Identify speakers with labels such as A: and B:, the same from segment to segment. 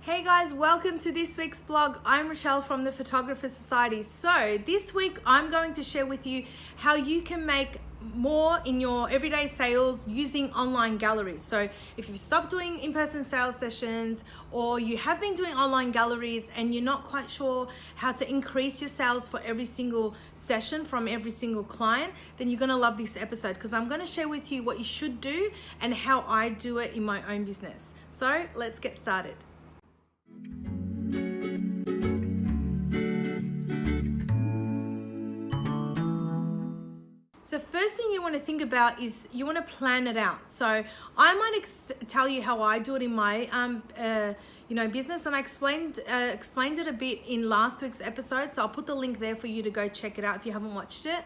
A: Hey guys, welcome to this week's blog. I'm Rochelle from the Photographer Society. So this week I'm going to share with you how you can make more in your everyday sales using online galleries. So if you've stopped doing in-person sales sessions or you have been doing online galleries and you're not quite sure how to increase your sales for every single session from every single client, then you're gonna love this episode because I'm gonna share with you what you should do and how I do it in my own business. So let's get started. So first thing you want to think about is you want to plan it out. So I might tell you how I do it in my business, and I explained it a bit in last week's episode. So I'll put the link there for you to go check it out if you haven't watched it.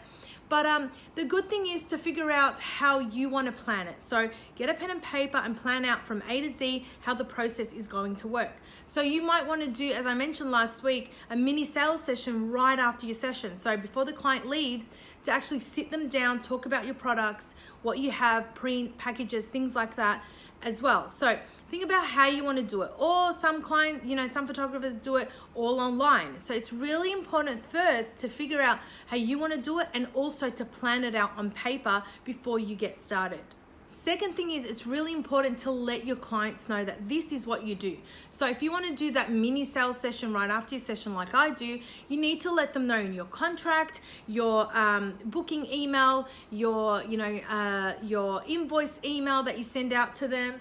A: But the good thing is to figure out how you want to plan it. So get a pen and paper and plan out from A to Z how the process is going to work. So you might want to do, as I mentioned last week, a mini sales session right after your session. So before the client leaves, to actually sit them down, talk about your products, what you have, print, packages, things like that as well. So think about how you want to do it. Or some clients, some photographers do it all online. So it's really important first to figure out how you want to do it and also to plan it out on paper before you get started. Second thing is it's really important to let your clients know that this is what you do. So if you want to do that mini sales session right after your session like I do, you need to let them know in your contract, your booking email, your invoice email that you send out to them,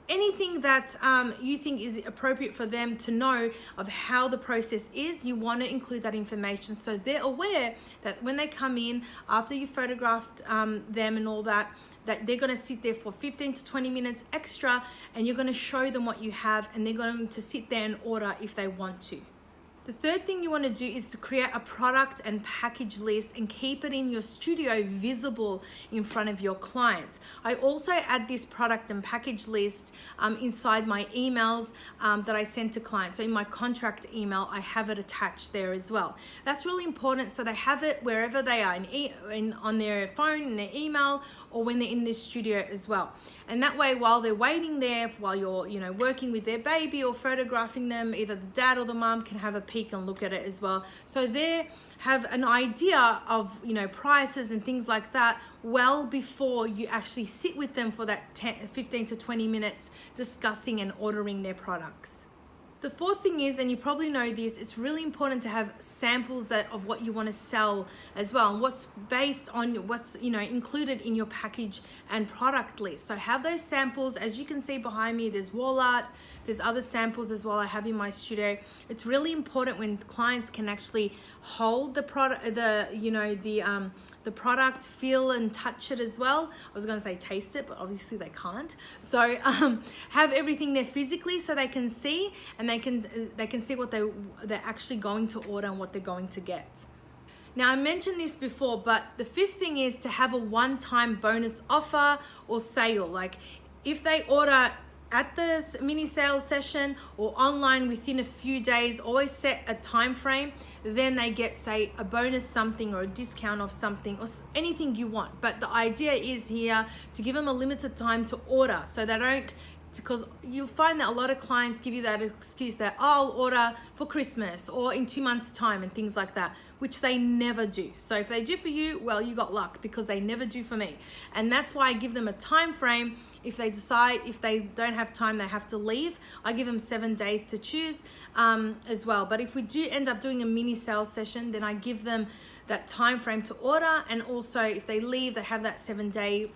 A: anything that you think is appropriate for them to know of how the process is, you want to include that information so they're aware that when they come in after you photographed them and all that they're going to sit there for 15 to 20 minutes extra, and you're going to show them what you have, and they're going to sit there and order if they want to. The third thing you want to do is to create a product and package list and keep it in your studio visible in front of your clients. I also add this product and package list inside my emails that I send to clients. So in my contract email, I have it attached there as well. That's really important, so they have it wherever they are, on their phone, in their email, or when they're in this studio as well. And that way, while they're waiting there, while you're working with their baby or photographing them, either the dad or the mom can have a peek and look at it as well. So they have an idea of prices and things like that well before you actually sit with them for that 15 to 20 minutes discussing and ordering their products. The fourth thing is, and you probably know this, it's really important to have samples of what you want to sell as well, and what's based on what's included in your package and product list. So have those samples. As you can see behind me, there's wall art, there's other samples as well I have in my studio. It's really important when clients can actually hold the product, the product, feel and touch it as well. I was going to say taste it, but obviously they can't. So have everything there physically so they can see, and they can see what they're actually going to order and what they're going to get. Now I mentioned this before, but the fifth thing is to have a one-time bonus offer or sale. Like if they order at the mini sales session or online within a few days, always set a time frame, then they get, say, a bonus something or a discount of something or anything you want. But the idea is here to give them a limited time to order, so they don't, because you'll find that a lot of clients give you that excuse that, oh, I'll order for Christmas or in 2 months time and things like that, which they never do. So if they do for you, well, you got luck, because they never do for me. And that's why I give them a time frame. If they decide, if they don't have time, they have to leave, I give them 7 days to choose as well. But if we do end up doing a mini sales session, then I give them that time frame to order, and also if they leave, they have that 7-day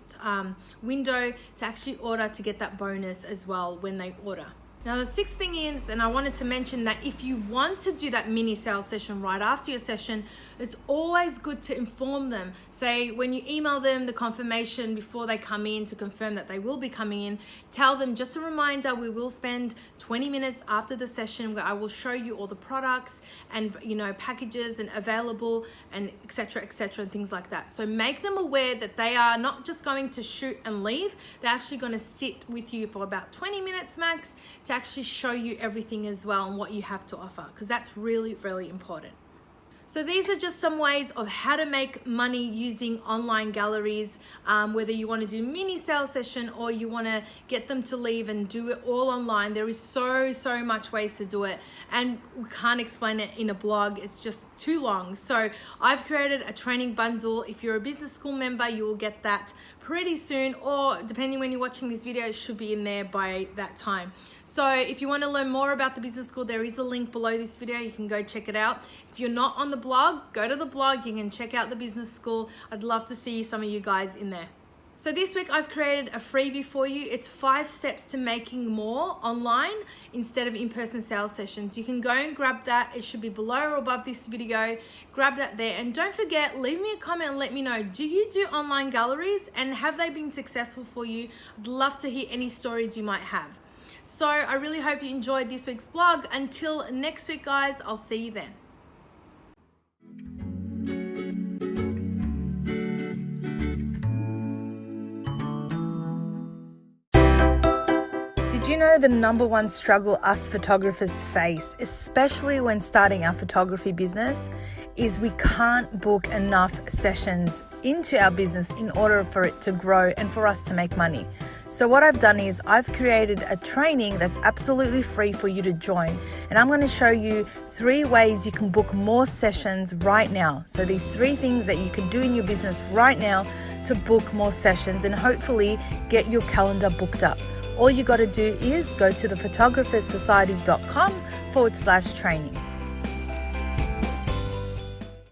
A: window to actually order to get that bonus as well when they order. Now the sixth thing is, and I wanted to mention that if you want to do that mini sales session right after your session, it's always good to inform them. Say when you email them the confirmation before they come in to confirm that they will be coming in, tell them, just a reminder, we will spend 20 minutes after the session where I will show you all the products and packages and available and etc and things like that. So make them aware that they are not just going to shoot and leave, they're actually going to sit with you for about 20 minutes max to actually show you everything as well and what you have to offer, because that's really, really important. So these are just some ways of how to make money using online galleries, whether you want to do mini sales session or you want to get them to leave and do it all online. There is so much ways to do it, and we can't explain it in a blog. It's just too long. So I've created a training bundle. If you're a business school member, you will get that pretty soon, or depending when you're watching this video, it should be in there by that time. So if you want to learn more about the business school, there is a link below this video. You can go check it out. If you're not on the blog, go to the blog. You can check out the business school. I'd love to see some of you guys in there. So this week I've created a freebie for you. It's 5 steps to making more online instead of in-person sales sessions. You can go and grab that. It should be below or above this video. Grab that there. And don't forget, leave me a comment and let me know, do you do online galleries and have they been successful for you? I'd love to hear any stories you might have. So I really hope you enjoyed this week's vlog. Until next week, guys, I'll see you then. Did you know the #1 struggle us photographers face, especially when starting our photography business, is we can't book enough sessions into our business in order for it to grow and for us to make money? So what I've done is I've created a training that's absolutely free for you to join, and I'm going to show you 3 ways you can book more sessions right now. So these 3 things that you can do in your business right now to book more sessions and hopefully get your calendar booked up. All you got to do is go to thephotographers.society.com/training.